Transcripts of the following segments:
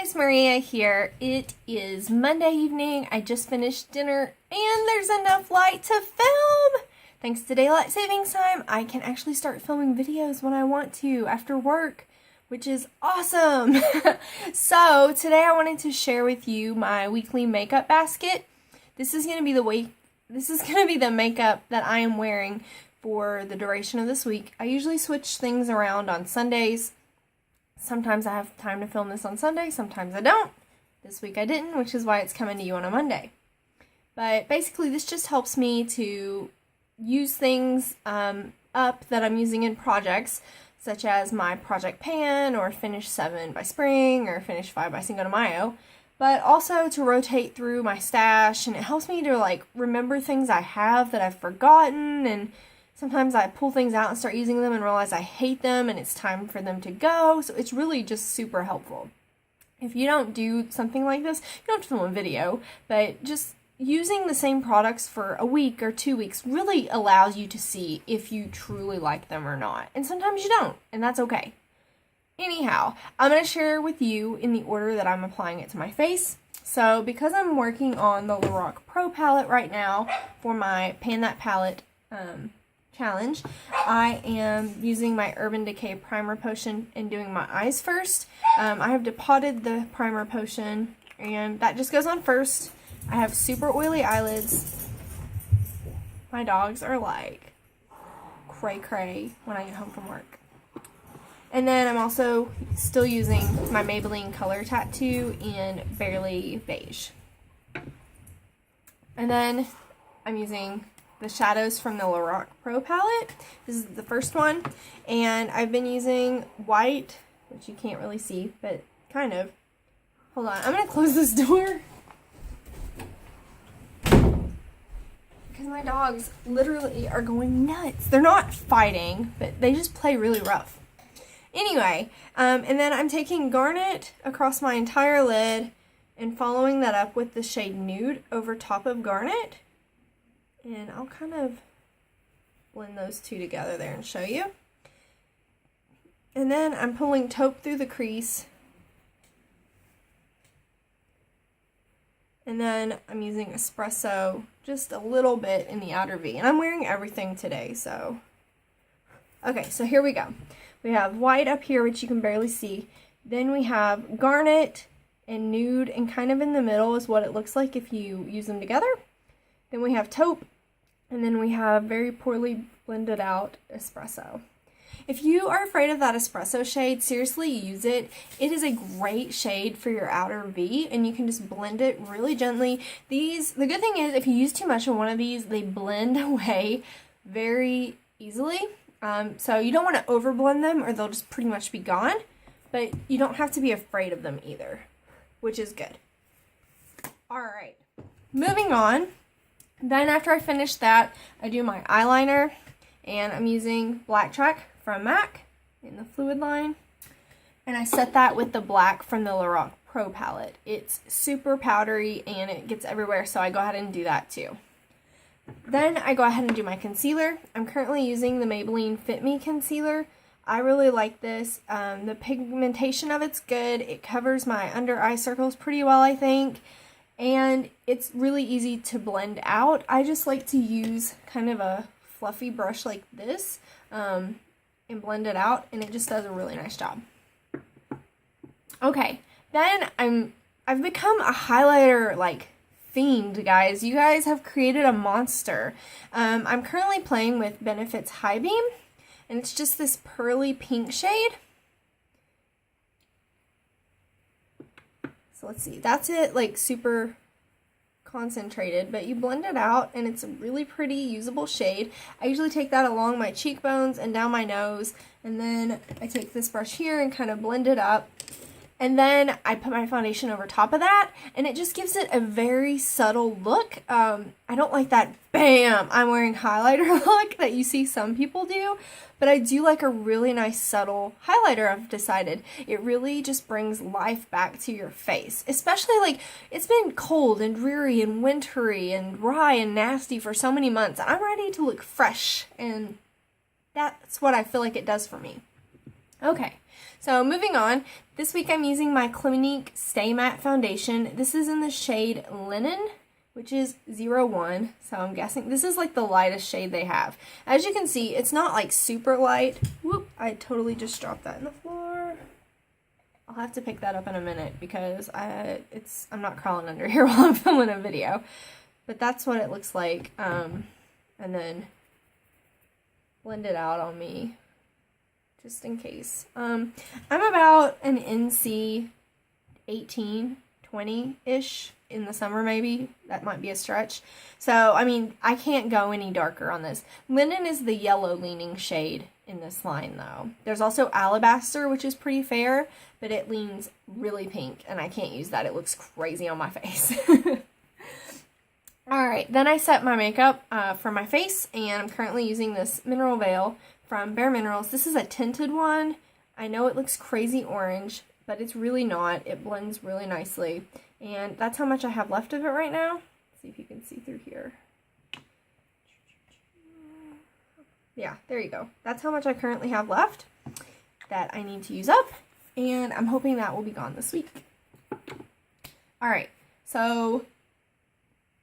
Guys, Maria here. It is Monday evening. I just finished dinner and there's enough light to film. Thanks to daylight savings time, I can actually start filming videos when I want to after work, which is awesome. So today I wanted to share with you my weekly makeup basket. This is going to be the makeup that I am wearing for the duration of this week. I usually switch things around on Sundays. Sometimes I have time to film this on Sunday, sometimes I don't. This week I didn't, which is why it's coming to you on a Monday. But basically this just helps me to use things up that I'm using in projects, such as my project pan, or Finish 7 by Spring, or Finish 5 by Cinco de Mayo. But also to rotate through my stash, and it helps me to remember things I have that I've forgotten, and sometimes I pull things out and start using them and realize I hate them and it's time for them to go. So it's really just super helpful. If you don't do something like this, you don't have to film a video, but just using the same products for a week or 2 weeks really allows you to see if you truly like them or not. And sometimes you don't, and that's okay. Anyhow, I'm going to share with you in the order that I'm applying it to my face. So because I'm working on the Lorac Pro palette right now for my Pan That Palette challenge, I am using my Urban Decay Primer Potion and doing my eyes first. I have depotted the primer potion and that just goes on first. I have super oily eyelids. My dogs are like cray cray when I get home from work. And then I'm also still using my Maybelline Color Tattoo in Barely Beige. And then I'm using the shadows from the Lorac Pro palette. This is the first one, and I've been using white, which you can't really see, but kind of. Hold on, I'm gonna close this door because my dogs literally are going nuts. They're not fighting, but they just play really rough. Anyway, and then I'm taking Garnet across my entire lid and following that up with the shade Nude over top of Garnet. And I'll kind of blend those two together there and show you. And then I'm pulling taupe through the crease. And then I'm using espresso just a little bit in the outer V. And I'm wearing everything today, so. Okay, so here we go. We have white up here, which you can barely see. Then we have Garnet and Nude, and kind of in the middle is what it looks like if you use them together. Then we have taupe, and then we have very poorly blended out espresso. If you are afraid of that espresso shade, seriously use it. It is a great shade for your outer V, and you can just blend it really gently. The good thing is, if you use too much of one of these, they blend away very easily. So you don't want to overblend them or they'll just pretty much be gone, but you don't have to be afraid of them either, which is good. Alright, moving on. Then after I finish that, I do my eyeliner, and I'm using Black Track from MAC in the fluid line, and I set that with the black from the Lorac Pro palette. It's super powdery and it gets everywhere, so I go ahead and do that too. Then I go ahead and do my concealer. I'm currently using the Maybelline Fit Me concealer. I really like this. The pigmentation of it's good. It covers my under eye circles pretty well, I think. And it's really easy to blend out. I just like to use kind of a fluffy brush like this and blend it out, and it just does a really nice job. Okay, then I've become a highlighter fiend, guys. You guys have created a monster. I'm currently playing with Benefit's High Beam, and it's just this pearly pink shade. So let's see, that's it, super concentrated, but you blend it out and it's a really pretty usable shade. I usually take that along my cheekbones and down my nose, and then I take this brush here and kind of blend it up. And then I put my foundation over top of that, and it just gives it a very subtle look. I don't like that, bam, I'm wearing highlighter look that you see some people do, but I do like a really nice subtle highlighter, I've decided. It really just brings life back to your face, especially it's been cold and dreary and wintry and dry and nasty for so many months. I'm ready to look fresh, and that's what I feel like it does for me. Okay. So moving on, this week I'm using my Clinique Stay Matte Foundation. This is in the shade Linen, which is 01. So I'm guessing this is like the lightest shade they have. As you can see, it's not like super light. Whoop, I totally just dropped that in the floor. I'll have to pick that up in a minute because I'm not crawling under here while I'm filming a video. But that's what it looks like. And then blend it out on me, just in case. I'm about an NC 18, 20-ish in the summer maybe. That might be a stretch. So, I mean, I can't go any darker on this. Linen is the yellow leaning shade in this line though. There's also Alabaster, which is pretty fair, but it leans really pink and I can't use that. It looks crazy on my face. Alright, then I set my makeup for my face, and I'm currently using this Mineral Veil from Bare Minerals. This is a tinted one. I know it looks crazy orange, but it's really not. It blends really nicely, and that's how much I have left of it right now. Let's see if you can see through here. Yeah, there you go. That's how much I currently have left that I need to use up, and I'm hoping that will be gone this week. Alright, so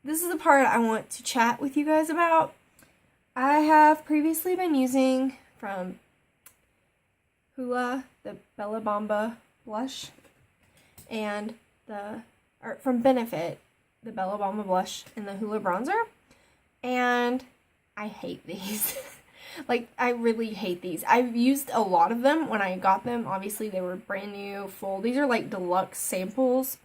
this is the part I want to chat with you guys about. I have previously been using from Hoola the Bella Bamba blush, and from Benefit the Bella Bamba blush and the Hoola bronzer, and I hate these. Like, I really hate these. I've used a lot of them when I got them. Obviously, they were brand new, full. These are like deluxe samples.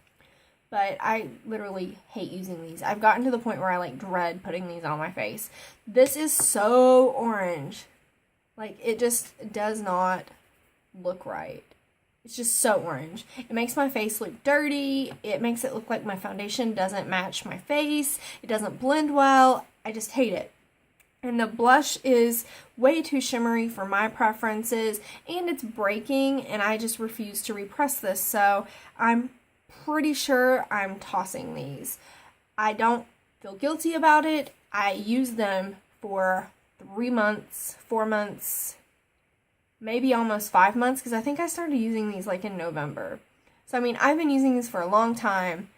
But I literally hate using these. I've gotten to the point where I like dread putting these on my face. This is so orange. Like, it just does not look right. It's just so orange. It makes my face look dirty. It makes it look like my foundation doesn't match my face. It doesn't blend well. I just hate it. And the blush is way too shimmery for my preferences. And it's breaking. And I just refuse to repress this. So I'm pretty sure I'm tossing these. I don't feel guilty about it. I used them for 3 months, 4 months, maybe almost 5 months, because I think I started using these like in November. So, I mean, I've been using these for a long time.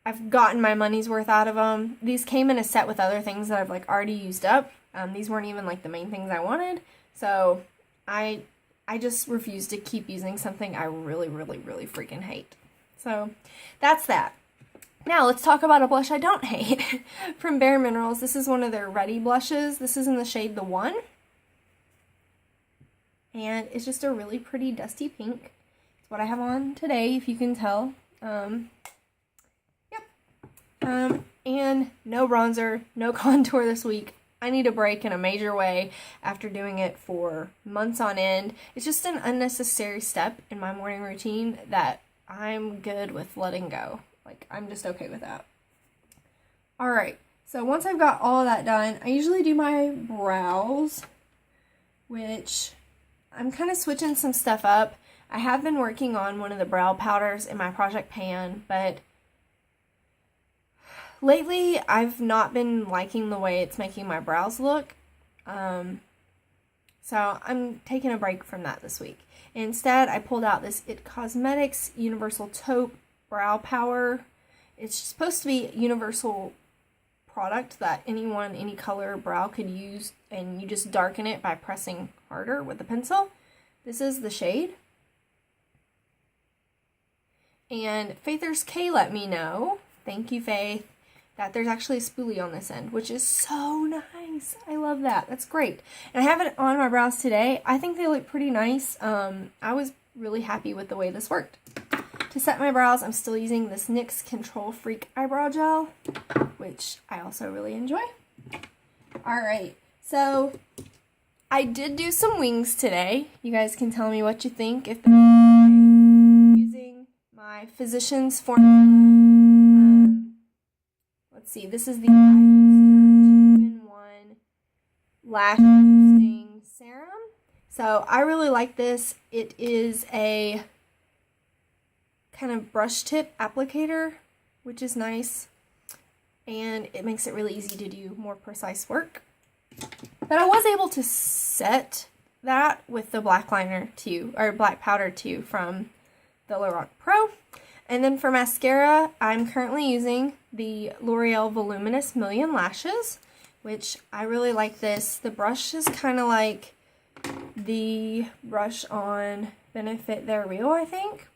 I've gotten my money's worth out of them. These came in a set with other things that I've like already used up. These weren't even like the main things I wanted. So, I just refuse to keep using something I really, really, really freaking hate. So, that's that. Now, let's talk about a blush I don't hate from Bare Minerals. This is one of their Ready blushes. This is in the shade The One. And it's just a really pretty dusty pink. It's what I have on today, if you can tell. And no bronzer, no contour this week. I need a break in a major way after doing it for months on end. It's just an unnecessary step in my morning routine that I'm good with letting go. Like, I'm just okay with that. Alright, so once I've got all that done, I usually do my brows, which I'm kind of switching some stuff up. I have been working on one of the brow powders in my Project Pan, but lately I've not been liking the way it's making my brows look. So I'm taking a break from that this week. Instead, I pulled out this IT Cosmetics Universal Taupe Brow Power. It's supposed to be a universal product that anyone, any color brow could use, and you just darken it by pressing harder with the pencil. This is the shade. And Faithers K let me know, thank you Faith, that there's actually a spoolie on this end, which is so nice. I love that. That's great. And I have it on my brows today. I think they look pretty nice. I was really happy with the way this worked. To set my brows, I'm still using this NYX Control Freak Eyebrow Gel, which I also really enjoy. Alright, so I did do some wings today. You guys can tell me what you think if they're okay. Using my Physicians Formula. Let's see, this is the Eye Booster 2-in-1 Lash Boosting Serum. So I really like this. It is a kind of brush tip applicator, which is nice. And it makes it really easy to do more precise work. But I was able to set that with the black liner too, or black powder too, from the Lorac Pro. And then for mascara, I'm currently using the L'Oreal Voluminous Million Lashes, which I really like this. The brush is kind of like the brush on Benefit They're Real, I think.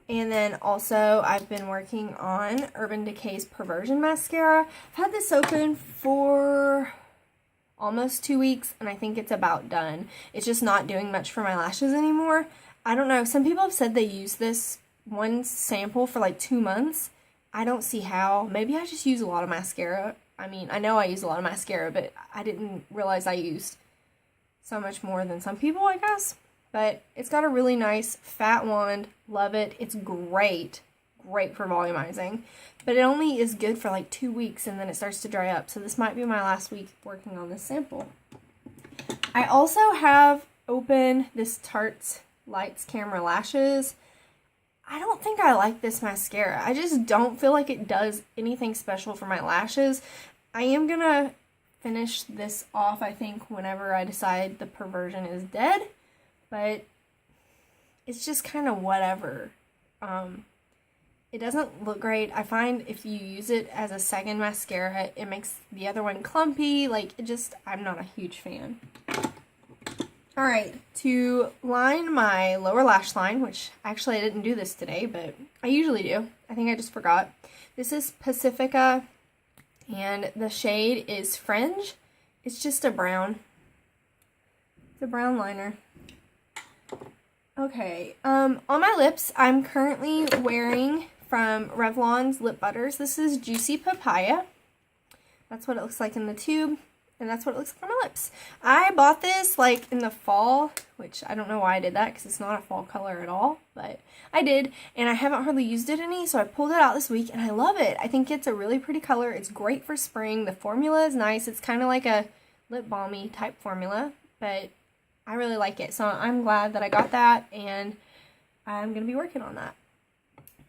And then also I've been working on Urban Decay's Perversion Mascara. I've had this open for almost 2 weeks, and I think it's about done. It's just not doing much for my lashes anymore. I don't know. Some people have said they use this one sample for like 2 months. I don't see how. Maybe I just use a lot of mascara. I mean, I know I use a lot of mascara, but I didn't realize I used so much more than some people, I guess. But it's got a really nice fat wand. Love it. It's great. Great for volumizing. But it only is good for like 2 weeks, and then it starts to dry up. So this might be my last week working on this sample. I also have open this Tarte Lights Camera Lashes. I don't think I like this mascara. I just don't feel like it does anything special for my lashes. I am going to finish this off, I think, whenever I decide the Perversion is dead. But it's just kind of whatever. It doesn't look great. I find if you use it as a second mascara, it makes the other one clumpy. Like, I'm not a huge fan. Alright, to line my lower lash line, which actually I didn't do this today, but I usually do. I think I just forgot. This is Pacifica, and the shade is Fringe. It's just a brown. It's a brown liner. Okay, on my lips, I'm currently wearing from Revlon's Lip Butters. This is Juicy Papaya. That's what it looks like in the tube, and that's what it looks like on my lips. I bought this like in the fall, which I don't know why I did that because it's not a fall color at all, but I did, and I haven't hardly used it any, so I pulled it out this week, and I love it. I think it's a really pretty color. It's great for spring. The formula is nice. It's kind of like a lip balmy type formula, but I really like it, so I'm glad that I got that, and I'm going to be working on that.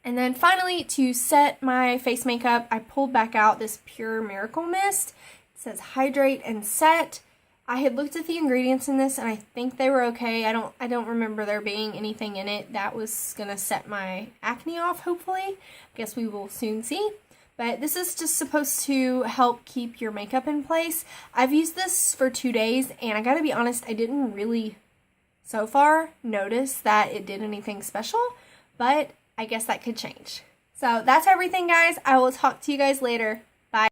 And then finally, to set my face makeup, I pulled back out this Pure Miracle Mist. It says Hydrate and Set. I had looked at the ingredients in this, and I think they were okay. I don't remember there being anything in it that was going to set my acne off, hopefully. I guess we will soon see. But this is just supposed to help keep your makeup in place. I've used this for 2 days, and I gotta be honest, I didn't really, so far, notice that it did anything special, but I guess that could change. So that's everything, guys. I will talk to you guys later.